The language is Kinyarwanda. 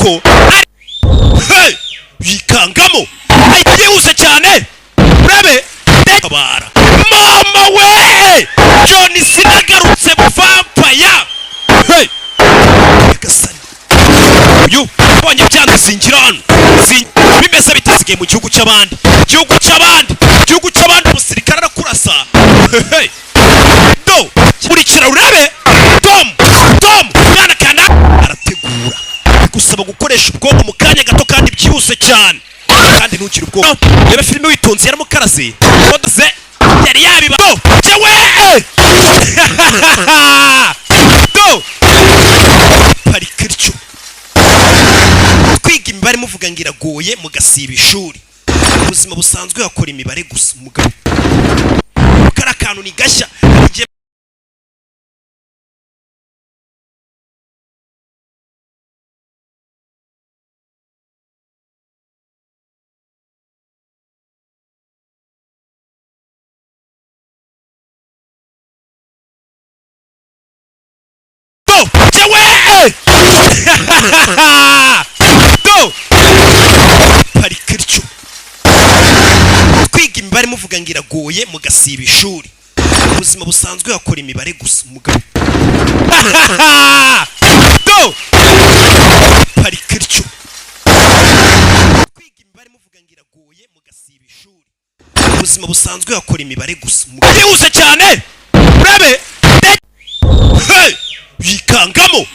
ko yikangamo ayihuse cyane urabe tabara mama we John sinagarutse buvampaya gasani uyu bonye byanazingirana bimeze bitasigaye mu gihugu cy'abandi umusirikare arakurasa do urikira urabe Tom mwana kana arategura gusaba gukoresha ubwonko mu kanya gato kandi byihuse cyane kandi ntukiri ubwonko reba filime witonze yaramukarase odaze yari yabiba do jewe do parikircho kwiga imibare muvuga ngo iragoye mugasiba ishuri ubuzima busanzwe yakora imibare gusa umugabo karakantu ni gashya do parikircho kwiga imibare muvuga ngo iragoye mugasiba ishuri ubuzima busanzwe yakora imibare gusa umugabo do parikircho kwiga imibare muvuga ngo iragoye mugasiba ishuri ubuzima busanzwe yakora imibare gusa umugabo byihuse cyane urabe yikangamo